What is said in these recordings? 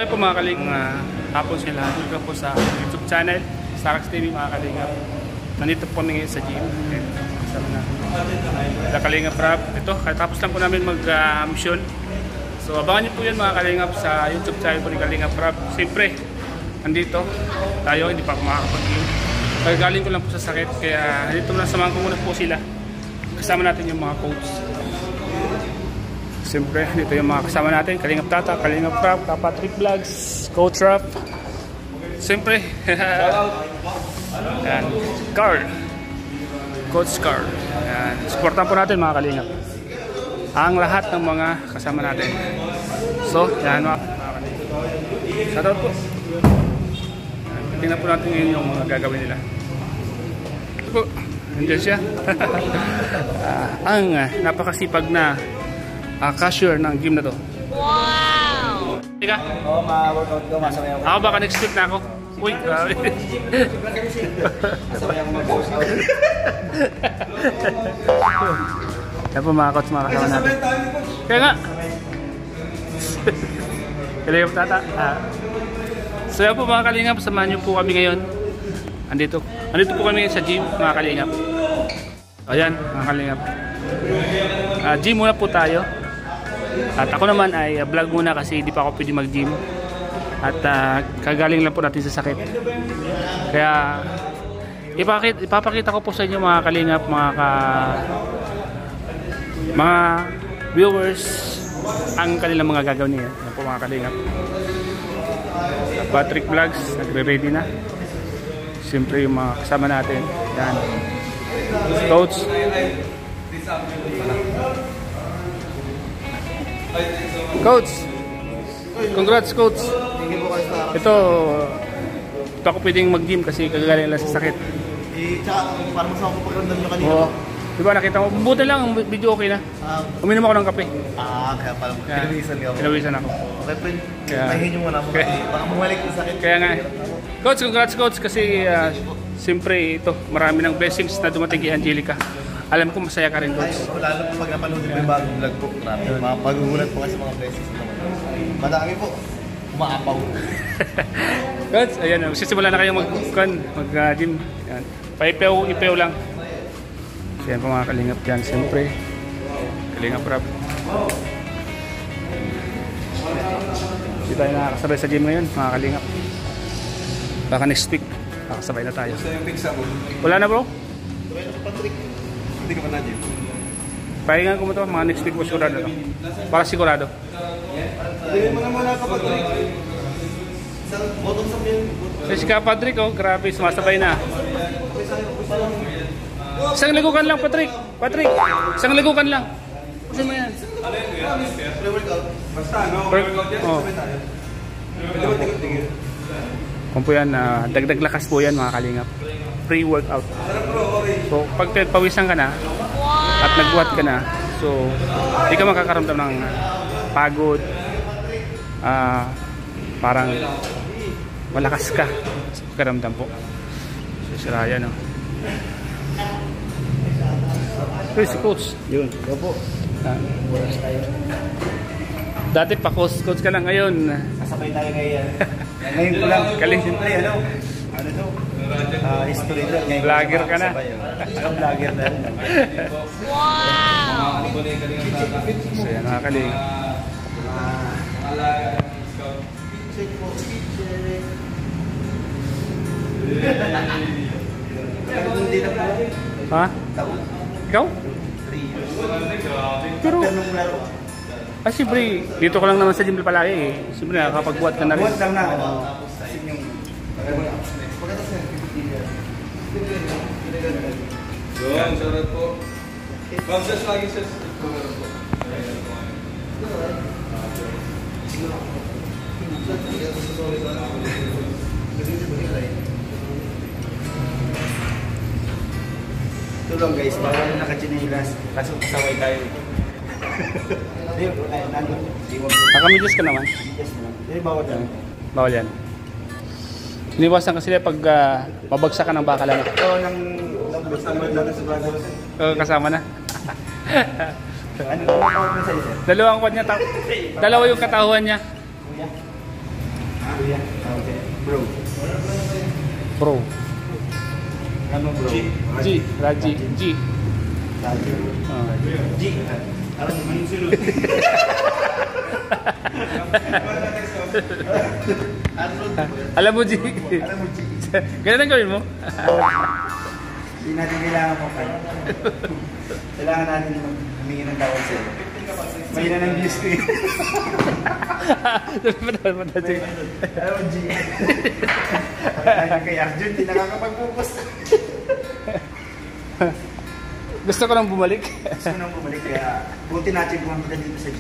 Ay po mga kaling, hapon sila. Welcome po sa YouTube channel, Starax TV mga kaling. Nandito po kami ngayon sa gym. Kasama na. Sa Kalingap Rap. Ito, tapos lang po namin mag-mission. So abangan niyo po yan mga kalingap sa YouTube channel po ni Kalingap Rap. Siyempre, nandito tayo, hindi pa ako makakapag-gym. Galing ko lang po sa sakit, kaya dito na samahan ko muna po sila. Kasama natin yung mga coach. Siyempre, dito yung mga kasama natin. Kalingap Tata, Kalingap Rap, Patrick Vlogs, Coach Rap. Siyempre, yan, Carl. Coach Carl. Yan, supportan po natin mga kalingap. Ang lahat ng mga kasama natin. So, yan mga kalingap. Shoutout po. Tingnan po natin ngayon yung mga gagawin nila. Ito po, nandiyan siya. Ang napakasipag na cashier ng gym na to. Wow! Ika? Oo, ma-workout ko, masaya ako. Ako baka next week na ako. Uy, grabe. Masaya ako mag-workout. Yan po mga coach, mga kasama natin. Kaya nga. Kalingap Tata. So yan po mga kalingap, samahan niyo po kami ngayon. Andito po kami sa gym mga kalingap. Ayan mga kalingap. Gym muna po tayo. At ako naman ay vlog muna kasi hindi pa ako pwede mag-gym. At kagaling lang po natin sa sakit. Kaya ipapakita ko po sa inyo mga kalingap, mga viewers ang kanilang mga gagawin niya. Yan po mga kalingap. Patrick Vlogs, nagre-ready na. Siyempre yung mga kasama natin. Yan. Coach. Coach. Congrats Coach. Ito ako pwedeng mag-gym kasi kagagaling lang sa sakit. Tsaka parang masama ko pagramdam nyo kanina. Oo. Diba nakita mo, buti lang, video okay na. Uminom ako ng kape. Kaya parang pinawisan ka. Pinawisan ako. Okay friend, mahinyo mo na mo kasi baka bumalik yung sakit. Kaya nga. Coach, congrats Coach kasi siyempre ito, marami ng blessings na dumating kay Angelica. Alam ko masaya ka rin Coach. Lalo po pag napanood mo yung bagong vlog po. Magugulat po kasi mga blessings naman. Madami po. Umaapaw. Coach, ayan, magsisimula na kayo mag-gym. Paipew lang. Yan po mga kalingap dyan, siyempre Kalingap Rap. Hindi tayo nakakasabay sa gym ngayon mga kalingap. Baka next week nakakasabay na tayo. Wala na bro? Hindi ka pa na-gym? Pahingan ko mo ito, mga next week po sigurado. Para sigurado. Hindi mo na muna ka Patrick. Bottom sa yun. Si Patrick grabe, sumasabay na. Isang lagukan lang, Patrick. Isang lagukan lang. Kasi mo yan. Pre-workout. Basta, no? Pre-workout yan. Sabay tayo. Pwede mo tingin-tingin. Kung po yan, dagdag lakas po yan mga kalingap. Pre-workout. So, pag pawisan ka na, at nagbuhat ka na, so, hindi ka makakaramdam ng pagod. Parang malakas ka sa pagkaramdam po. So, siraya, no? Ito si Coach. Yun. Opo. Dati pa coach ka lang ngayon. Kasabay tayo ngayon. Ngayon ko lang. Kaling. Siyempre, ano to? History to. Vlogger ka na. Vlogger na rin. Wow! So yan mga kaling. Ha? Ikaw? Pero, siyempre, dito ko lang naman sa gym palagi eh. Siyempre, nakakapagbuhat ka na rin. Buhat lang na. Yun, sarap po. Bangsas lagi siya. Ito lang guys, bawal na nakachinilas. Kaso kasaway tayo. Nakamidyas ka naman. Bawal yan. Bawal yan. Iniwasan kasi pag mabagsak ka ng bakal lang. Ito nang Kasama na. Ano tawag mo sa isa? Dalawang kwan niya. Dalawa yung katahuan niya. Kuya. Okay. Bro. Bro. Ano bro? G. Raji. G. Raji. Ah. G. Ano naman sunod? Alam mo, G. Alam mo, G. Ganun ang gawin mo? Hindi natin kailangan mo pa. Kailangan natin humingi ng tawag sa'yo. Mahina ng views ko eh. Alam mo, G. Alam mo, G. Kaya kay Arjun, hindi nakakapag-post. Gusto ko nang bumalik. Gusto ko nang bumalik kaya buti natin kung kita dito sa G.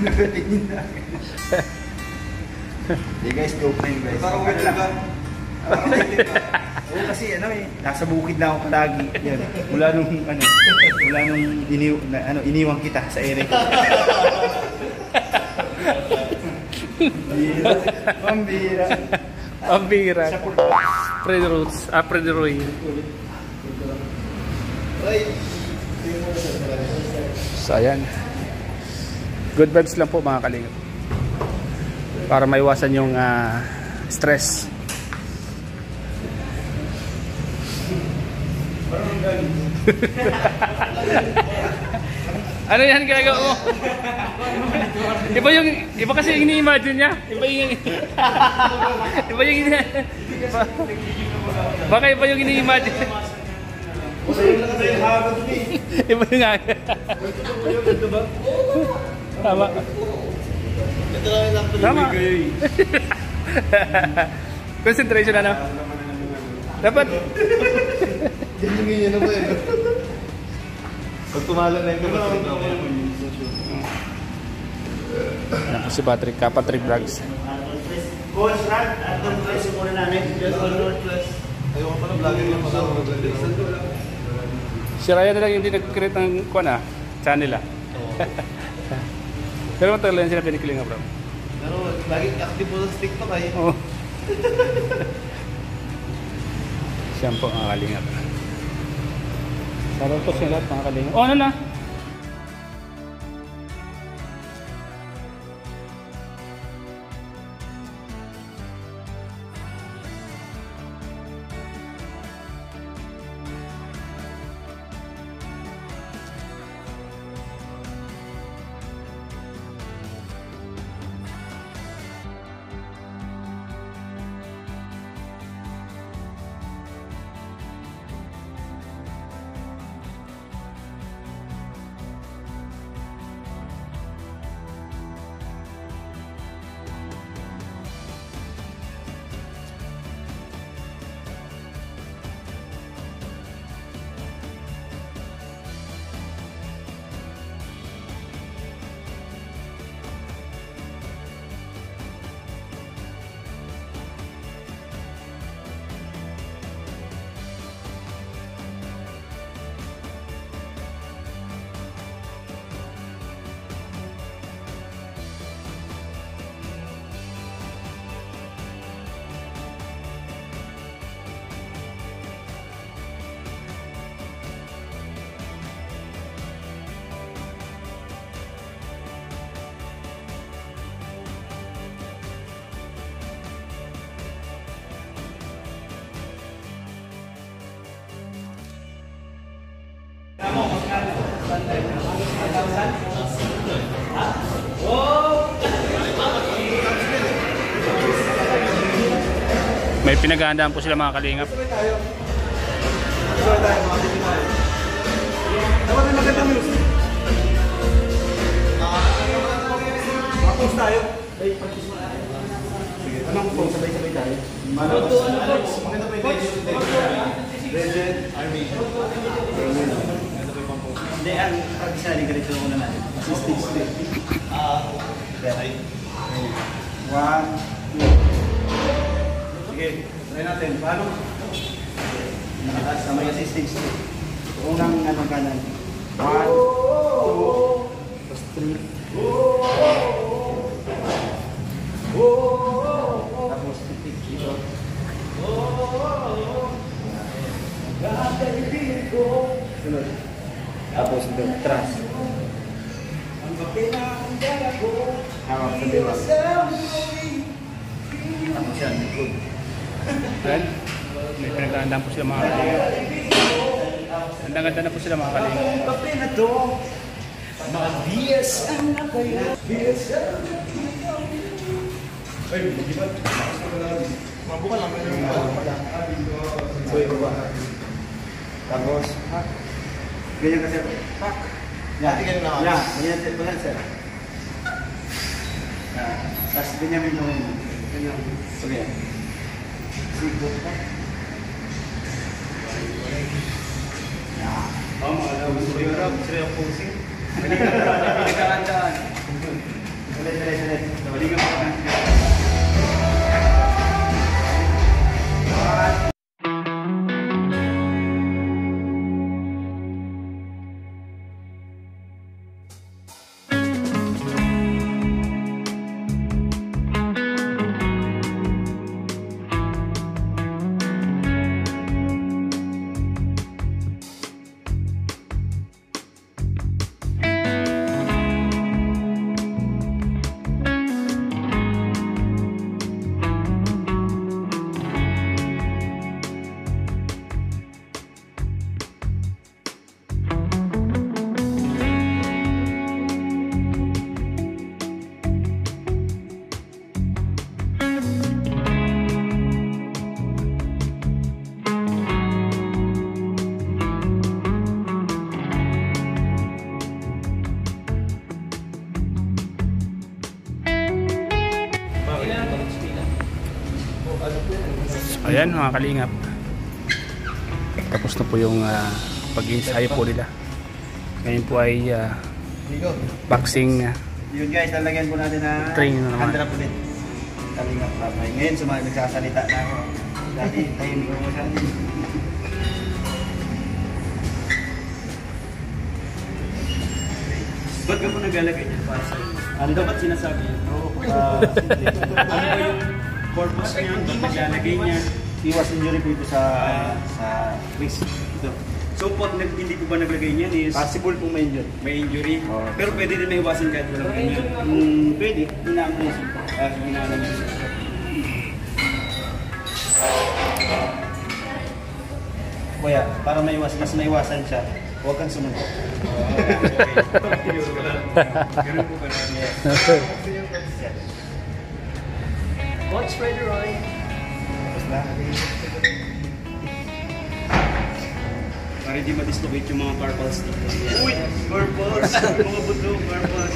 Nagatingin na. Hey guys, joke na yun guys. Parang wait lang. Oo kasi ano eh, nasa bukid na ako palagi. Yan. Mula nung iniwang kita sa ere. Pambira. Pambira. Fred Roots. Fred Roy. So ayan. Good vibes lang po mga kalingap. Para maiwasan yung stress. Ano yan ginagawa mo? Iba kasi yung ini-imagine niya. Baka iba yung ini-imagine. Iba yung nga. Tama. Tama. Concentration na. Dapat. Ganyan na ba yun? Pag tumala na yung kapatid na Yan po si Patrick, Kapatrick Vlogs. Coach Rad, at ang price muna namin. Just on North Plus. Ayaw ko pala vlogger lang pala. Si Ryan na lang yung hindi nag-create ng channel Pero matagal yan sila pinikiling bro. Pero laging active po sa TikTok ay. Oo. Siya po ang kalingap. Sarap po siya lahat mga kalingap. Oh, ano na? May pinaghahandaan po sila mga kalingap. Dapat may magandang music. Tapos tayo. Sige, anong po? Sabay-sabay tayo. Maganda pa yung Legend, Army. Hindi, ang pag-isali ka rito muna natin. Stage 3. Okay. 1, 2. Sige, try natin. Paano? Nakataas na may stage 2. Unang kanan. 1, 2, tapos 3. Tapos titik dito. Sunod. Tapos ito, trust. Hawak sa belt. ba? Tapos yan, good. Ayan. May pinagandaan po sila mga kalingap. Ganda-ganda na po sila mga kalingap. Kape na to. Mga BSM na kayo. BSM. Ay, di ba? Mabuka lang. So, iba ba? Tapos, ganyan ka sir. Yan, yan, ganyan sir. Ganyan sir. Tapos ganyan mo yung ganyan. So, ganyan. Sigo ka. Oh, mga gusto yung rap. Sila yung posing. Pinagkaandaan. Sulit. Nabalingan mo ka. Ayan mga kalingap. Tapos na po yung pag-iinsayo po nila. Ngayon po ay boxing Yun guys, lalagyan po natin na training na naman. 100 ulit. Kalingap ramay. Ngayon, nagsasalita na ako. Dati, tahimik ko siya. Ba't ka po naglalagay niya para sa'yo? Ano dapat sinasabi niya? Ano ba yung purpose niya? Ba't naglalagay niya? Iwas injury po ito sa wrist. Ito. So, pag hindi po ba naglagay niyan is Possible pong may injury. may injury? Oo. Pero pwede din maiwasan kahit walang ganyan. Pwede. Inaamnesia. Hinaanan niya. Kuya, para mas maiwasan siya, huwag kang sumunod. Ganun po ba namin? Coach Freddy Roy. Tapos na. Para hindi ma-dislocate yung mga carpals dito. Uy! Carpals! Mga buto, carpals.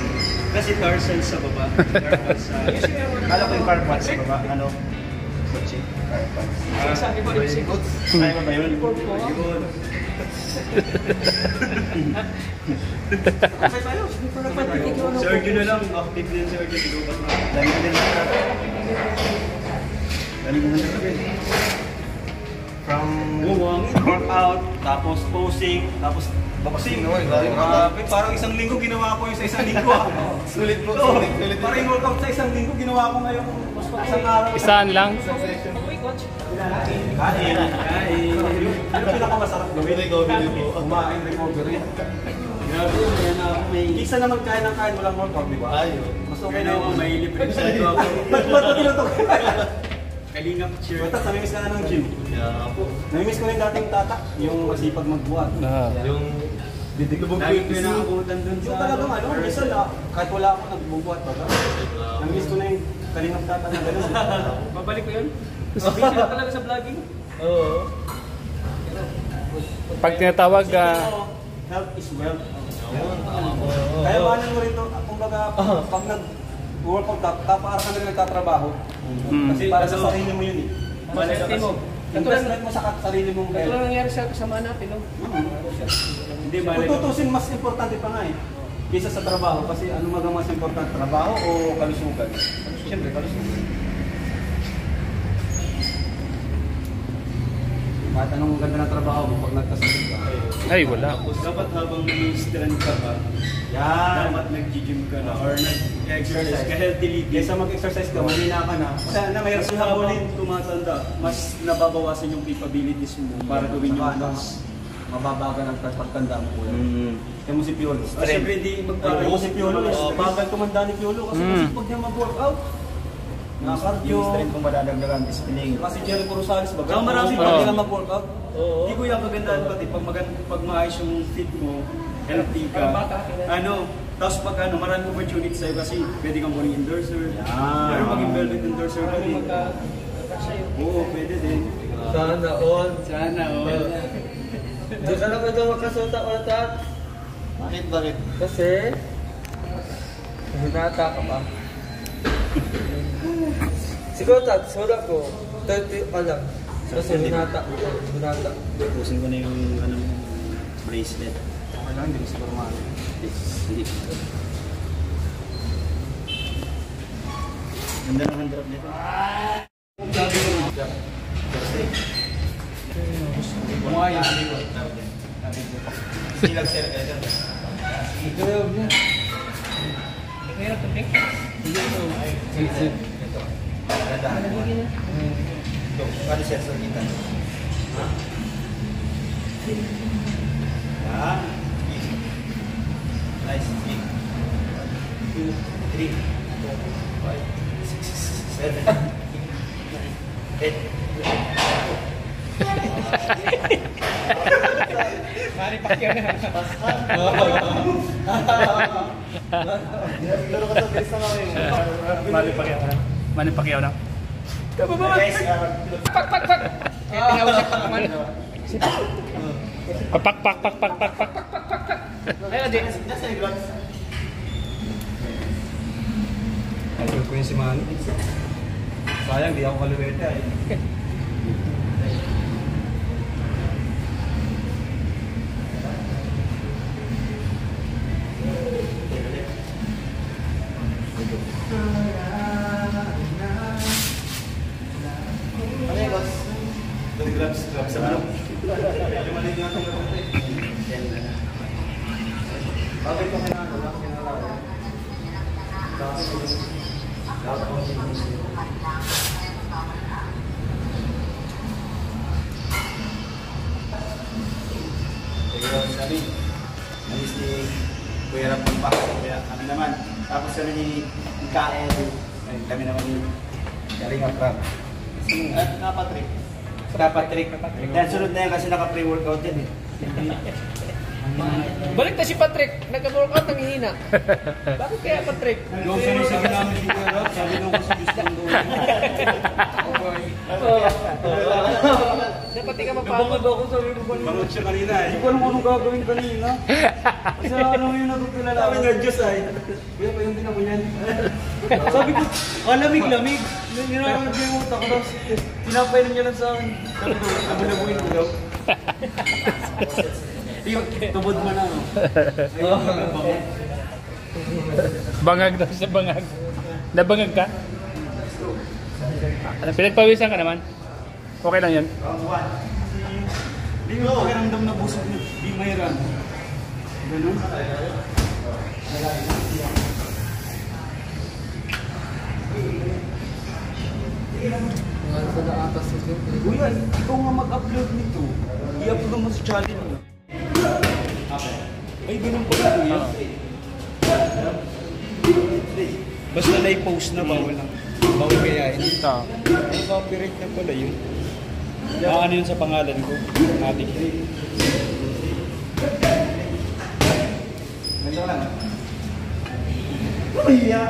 Kasi tarsal sa baba. Carpals sa... Kala ko yung car parts sa baba. Ano? Kotse. Car parts. Sabi ko yung sikot. Ay ba ba yun? Yun. Sergio na lang. Active din Sergio. Sinubat na. Dali mo din. Dali mo din. From Workout, tapos posing, tapos boxing. Grabe, parang isang linggo ginawa ko yung sa isang linggo. Sulit po. Sulit. Parang yung workout sa isang linggo ginawa ko ngayon. Isang araw. Isaan lang. Okay, coach. Kain. Yung pinakamasarap gawin. Kumain, recovery. Grabe, kaya na ako may... Isa naman kain ng kain, walang workout, di ba? Mas okay na ako, may libre. Ba't ba tinutok? Kalingap cheer. Batas, namimiss ka na ng gym. Namimiss ko rin dating tatak, yung masipag magbuhat. Yung Lagi ko yung nakakutan dun sa... Yung talagang ano, minsan kahit wala ako nagbubuhat pa. Namimiss ko na yung kalingap tatak na gano'n. Babalik ko yun. Busy na talaga sa vlogging. Oo. Pag tinatawag, Health is wealth. Kaya paano mo rin ito, kumbaga, pag nag-workout ka, para ka na nagtatrabaho. Kasi para sa sarili mo yun eh. Maserte mo. Investment mo sa sarili mong Ito health. lang nangyari sa kasama natin, no? Hindi ba? Kung tutusin, mas importante pa nga eh. Kaysa sa trabaho. Kasi ano mas importante? Trabaho o kalusugan? Siyempre, kalusugan. Kahit anong ganda ng trabaho mo pag nagkasakit ka. ay wala. Dapat habang nag-strand ka pa, dapat nag-gym ka na or nag-exercise ka, healthy living. Kaysa mag-exercise ka, mahina ka na. Kasi mahirap sa habang tumatanda, mas nababawasan yung capabilities mo para gawin yung task. mababagal ang pagtanda mo kuya. Kaya mo si Piolo. Strength. Siyempre hindi magpapay. Ako si Piolo, bagal tumanda ni Piolo kasi pag niya mag-workout, nakakardio. Yung strength kung madadagdagan, discipline. Kasi Jericho Rosales, baga marami pag hindi ka mag-workout. Hindi ko yung kagandaan pati pag maayos yung fit mo, healthy ka. Tapos pag marami opportunity sa'yo kasi pwede kang maging endorser. Pero maging velvet endorser ka din. Oo, pwede din. Sana all. Di ka naman daw magkasuta-utat. Bakit? Kasi, hinata ka pa. Siguro suda ko, 30 pa lang. Kasi hinata. Pusin ko na yung bracelet. Okay lang, hindi ko siguro maano. Hindi. Ganda ng hand drop nito. Bumayos. Silag sir. Ikaw niya. Ikaw to pick? Ganda. Ito, paano sir sa kita? Nice. 2, 3, 4, 5, 6, 7, 8. Mari Pacquiao na. Laro ka sa base na kami. Manny Pacquiao na. Guys, Pak. Kaya tinawag siya pa man. Pak. Ay, adi. nasa yung gloves. Idol ko yung si Manny. Sayang, di ako kaluwete ay. Ano yung boss? Itong gloves sa manok. Medyo maliit nga itong gloves. Bakit ko kinano lang? Kinalawa. Kami, namis ni Kuya Rap ng Pakso, kaya kami naman. Tapos kami ni Kael, kami naman ni Kalinga Prab. At Patrick. Patrick. Dahil sunod na yan kasi naka-pre-workout yan eh. Balik na si Patrick. Nagka-workout ng hihina. Bakit kaya Patrick? Yung sinasabi namin ni Kuya Rap, sabi nung kasi gusto ng doon. Dapat di ka mapagod. ako sabi ko ba pangod siya kanina eh. Hindi ko alam anong gagawin kanina. Kasi ano yung natutulala. Sabi nga Diyos ay. Kuya pa yung din ako yan. Sabi ko, lamig. Niraramad ko yung utak ko. Tapos pinapainan niya lang sa akin. Sabi ko, nabulabuin ko daw. Yung tubod mo na no. Bangag daw sa bangag. Nabangag ka? Pinagpawisan ka naman? Okay lang yan. Hindi mo pakiramdam na busog na. Di mahiran. Ganun. Kuya, ikaw nga mag-upload nito. I-upload mo sa channel mo. Ay, ganun pala kuya. Basta na-post na bawal lang. Bawal kayain. Ang copyright na pala yun. Ano yun sa pangalan ko? Adik. Ganito lang. Kuya!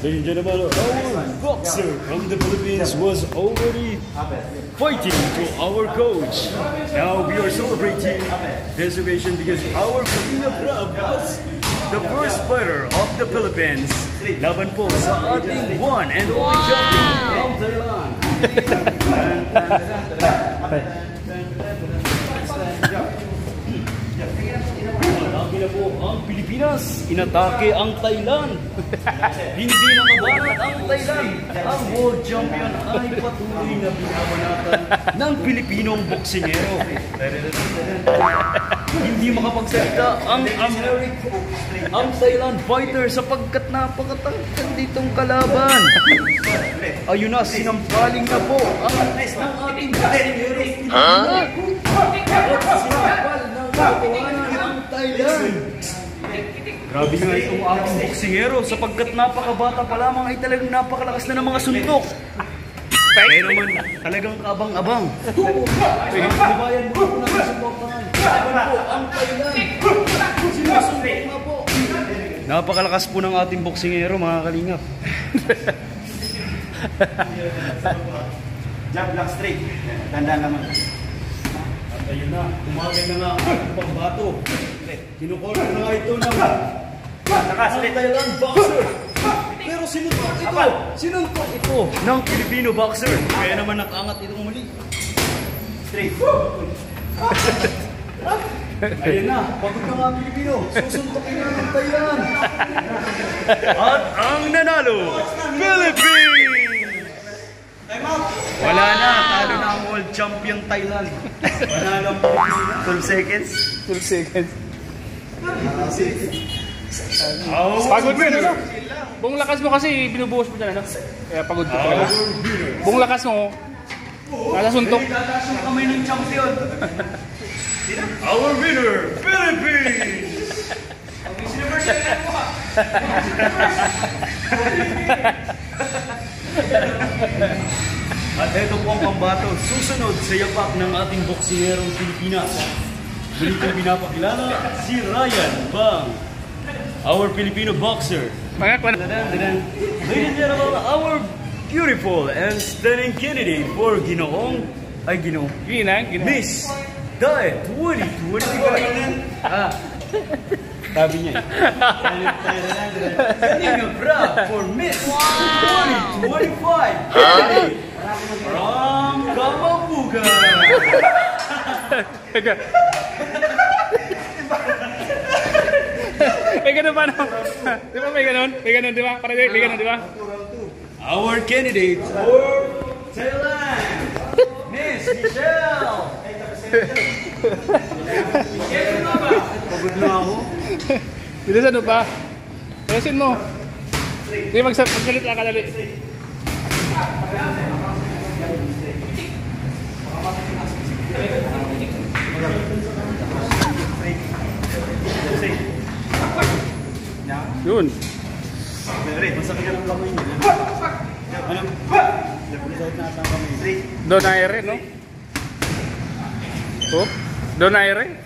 Ladies and gentlemen, our boxer from the Philippines was already fighting to our coach. Now we are celebrating this occasion because our Kalinga Prab was the first fighter of the Philippines. Laban po sa ating one and only champion from Thailand. Inatake na po ang Pilipinas, inatake ang Thailand. Hindi nakabanat ang Thailand. Ang world champion ay patuloy na binabanatan ng Pilipinong boksingero. Hindi makapagsalita ang Thailand fighter sapagkat napakatangkad ditong kalaban. Ayun na, sinampaling na po ang ating boksingero. Sinampal ng katotohanan ang Thailand. Grabe nga itong ating boksingero sapagkat napakabata pa lamang ay talagang napakalakas na ng mga suntok. Kaya naman talagang kabang-abang. Pagbabayan mo po ng suportahan. Saban po ang Thailand. Sinusuntok na po. Napakalakas po ng ating boksingero mga kalingap. Jab, block, straight. Tandaan naman. At ayun na, umaga na nga ang ating pangbato. Kinukorner na nga ito ng Thailand boxer. Pero sinuntok ito ng Filipino boxer. Kaya naman nakaangat itong muli. Straight. Ayun na, pagod na nga Pilipino. Susuntokin na ng Thailand. At ang nanalo, Philippines! Wala na, talo na ang world champion Thailand. Wala lang Pilipinas. 12 seconds. 12 seconds. Our Pagod mo yun, ano? winner. Buong lakas mo kasi binubuhos mo dyan, ano? Kaya pagod ka talaga. Buong lakas mo, nasa suntok. Tataas yung kamay ng champion. Our winner, Philippines! At ito po ang pambato susunod sa yapak ng ating boksingerong Pilipinas. Ganito pinapakilala si Ryan Bang, our Filipino boxer. Mga kwan. Ladies and gentlemen, our beautiful and stunning candidate for Ginoong Ginang. Miss Diet 2025. Sabi niya. Standing up proud for Miss 2025. Candidate from Kamabuga. Teka. May ganun pa, no? Di ba may ganun? May ganun, di ba? Para may ganun, di ba? Our candidate for Thailand, Miss Michelle. Pagod na ako. Bilisan mo pa. Bilisan mo. Hindi, magsalit lang kadali. Yun. Masakit ang kamay niya. Ano? Doon na ere, no? Oh, doon na ere.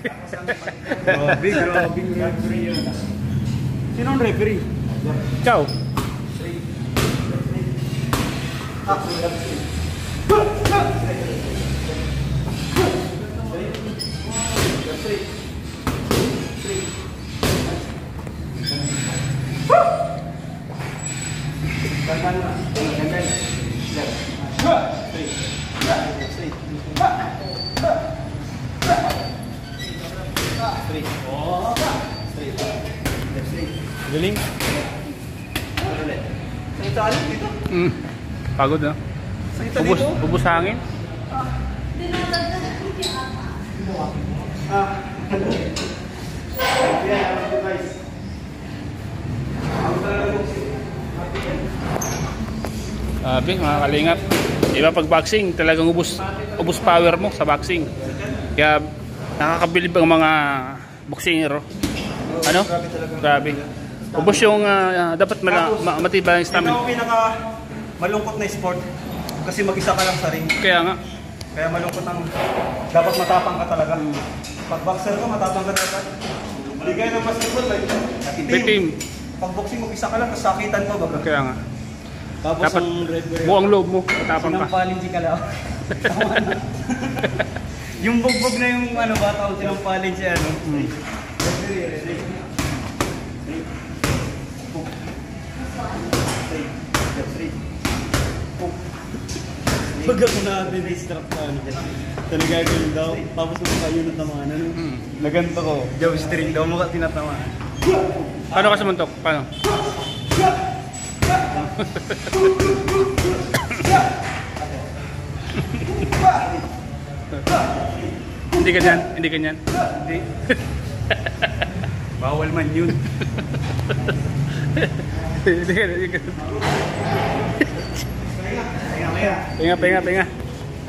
Grabe referee yun. Sino ang referee? Ciao. Galing. Pagod na. Ubus hangin. Sabi, mga kalingap, iba pag boxing, talagang ubus power mo sa boxing. Kaya nakakabilib ang mga boksingero. Ano? Grabe. Ubus yung dapat matibay ang stamina. Ito ang pinaka malungkot na sport kasi mag-isa ka lang sa ring. Kaya nga. Kaya malungkot ang dapat matapang ka talaga. Pag boxer ka, matapang ka talaga. Hindi kaya ng basketball, like, Team. Pag boxing, mag-isa ka lang, tapos sakitan mo. Baga. Kaya nga. Tapos Dapat ang referee, buong loob mo, matapang ka. sinampalin si Kalaw. Yung bugbog na yung ano ba, tawag sinampalin si ano. Referee. Pag ako na-distract na ano dyan, talaga gano'n daw, tapos mukha yun natamaan, ano? Naganto ko, job string daw, mukha tinatamaan. Paano ka sumuntok? Paano? Hindi ganyan, hindi ganyan. Hindi. Bawal man yun. Hindi ganyan, hindi ganyan. Penga.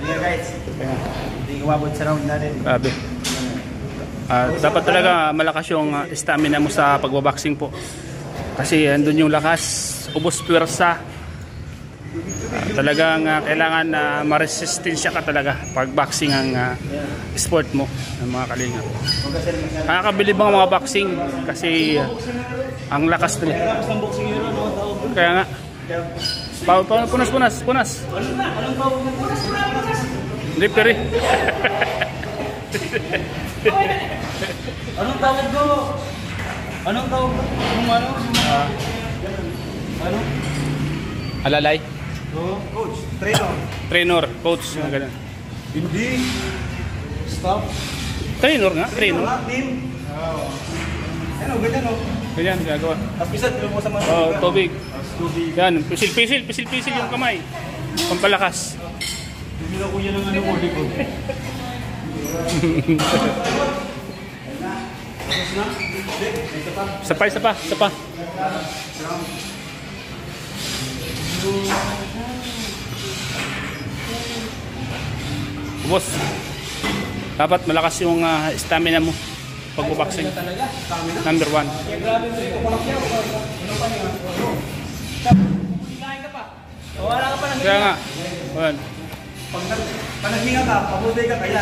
Ayan guys. Hindi umabot sa round natin. Grabe. Dapat talaga malakas yung stamina mo sa pagbaboxing po. Kasi andun yung lakas, ubos pwersa. Talagang kailangan na maresistensya ka talaga pag boxing ang sport mo, ng mga kalingap. Nakakabilib ang mga boxing kasi ang lakas nila. Kaya nga. Punas. Referee. Anong tawag ko? Anong tawag ko? Ano? Alalay. Coach, Trainer, coach. Ganun. Hindi. Stop. Trainer nga, trainer. Team. Ano, ganyan o. Ganyan, gagawa. Tapos pisan, mo sa mga Tubig. Yan, pisil yung kamay. Pampalakas. Hindi na kuya ng ano ko, likod. Isa pa. Boss, dapat malakas yung stamina mo pag-boxing. Number 1. Wala ka pa ng Kaya nga. Ayan. Pag naghinga ka, pabutay ka, kaya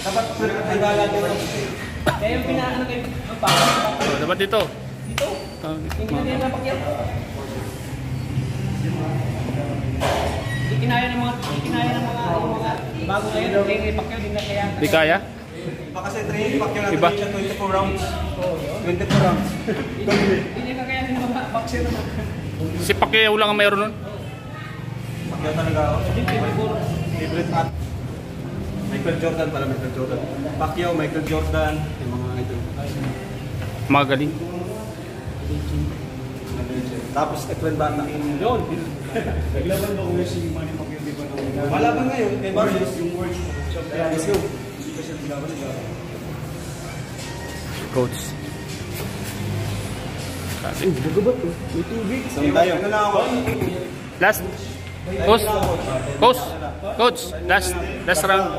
dapat ay lalagay mo. Kaya yung pinaano kayo, So, dapat dito. dito, hindi na din napakyaw. Hindi kinaya ng mga bago ngayon, hindi ipakyaw, hindi na kaya. Di kaya? Baka sa training, pakyaw natin Iba? siya 24 rounds. 24 rounds. Hindi niya kaya ng mga boxer naman. Si Pacquiao lang ang mayroon nun. Pakyaw talaga ako. Favorite at Michael Jordan pala, Michael Jordan. Pacquiao, Michael Jordan, yung mga ito. Magaling. Tapos Ekwen Bata. Yun. Naglaban ba ulit si Manny Pacquiao, di ba? Malaban ngayon, kay Barrios. Yung world champion. Let's go. Hindi pa siya nilaban nila. Coach. May tubig. Saan tayo? Ano lang ako? Last. Coach. Last round.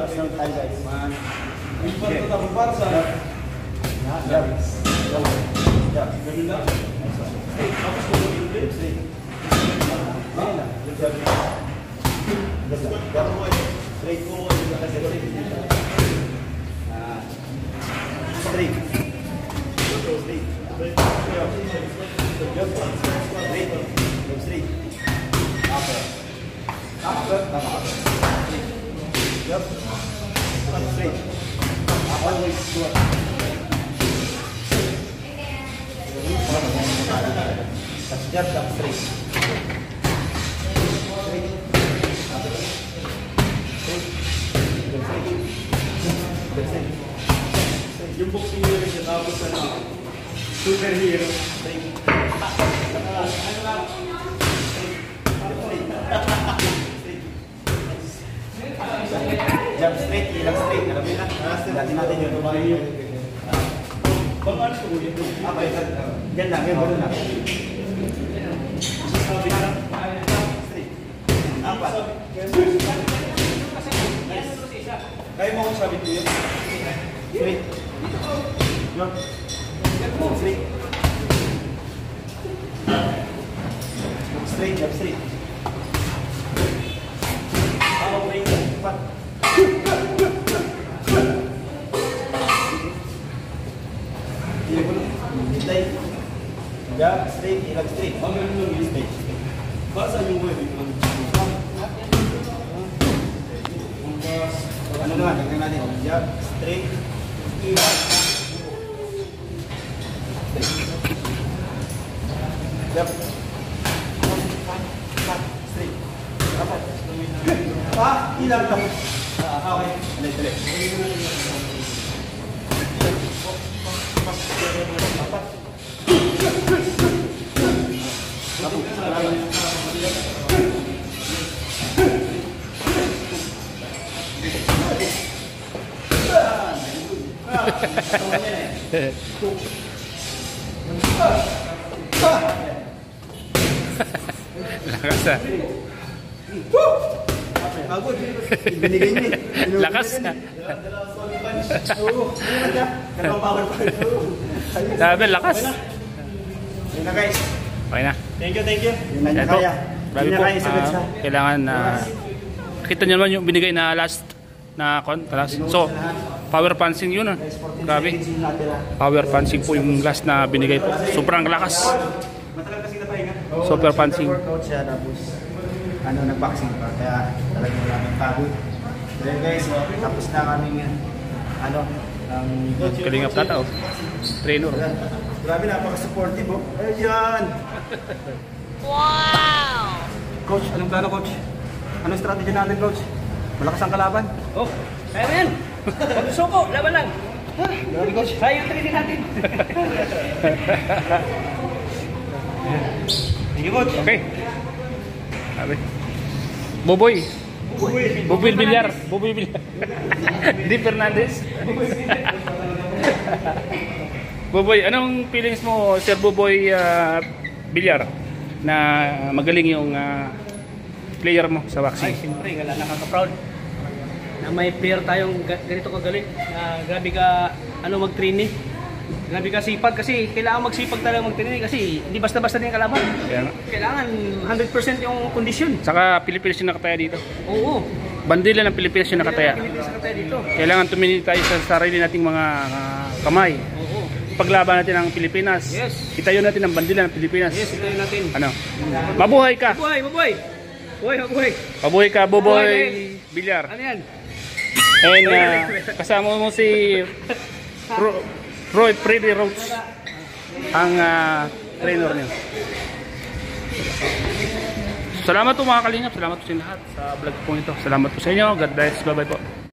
Yung boxing nila siya tapos superhero. Jump straight, ilang straight. Alam mo na. Dati natin yun. Bang ano ko yun? Yan lang, yan balo lang. Apat. Kaya mo akong sabi ko yun? Straight. Jump. Straight. Straight, jump straight. Empat. Straight. Jump straight, ilag straight. Ang ganun lang yun. Straight. Basa yung web. Ano naman, tingnan natin. Jump straight. Jump. Straight. Dapat. Ilang lang. Okay. Tuloy. Apat. Lakas ah. Pagod. Binigay niya. Lakas na. Dalawang power pa. Sabi, lakas. Yun na guys. Okay na. Thank you. Yun na niya Ito, kaya. grabe Yun na po. kaya sagot siya. Kailangan na kita nyo naman yung binigay na last na last. So, power punching yun ah. Grabe. Power punching po yung last na binigay po. Sobrang lakas. Matagal kasi napahinga. Super punching. Workout siya tapos nag-boxing pa. Kaya talagang maraming pagod. So yun guys, tapos na kaming Kalingap Plata oh. Trainer. grabe, napaka-supportive oh. Ayan! Wow! Coach, anong plano coach? Anong strategy natin coach? Malakas ang kalaban? Oh, kaya na yan. Huwag suko, laban lang. Grabe coach. Kaya yung training natin. Thank you coach. Okay. Sabi. Boboy. Boboy Villar. Boboy Villar. Di Fernandez. Boboy, anong feelings mo, Sir Boboy Villar, na magaling yung player mo sa Ay, boxing? siyempre, nakaka-proud. Na may player tayong ganito kagaling. Grabe ka, mag-training. Grabe ka sipag kasi kailangan magsipag talaga mag-training kasi hindi basta-basta din kalaban. Kaya nga. Kailangan 100% yung kondisyon. Saka Pilipinas yung nakataya dito. Oo. Bandila ng Pilipinas yung nakataya. Pilipinas ka tayo dito. Kailangan tumingin tayo sa sarili nating mga kamay. Oo. Paglaban natin ang Pilipinas. Yes. Itayo natin ang bandila ng Pilipinas. Yes, ito yun natin. Ano? Mabuhay ka. Mabuhay, mabuhay. Mabuhay. Mabuhay ka, Boboy Mabuhay. Villar. Ano yan? And kasama mo si Roy Freddy Roach, ang trainer niyo. Salamat po mga kalingap. Salamat po sa lahat sa vlog po ito. Salamat po sa inyo. God bless. Bye bye po.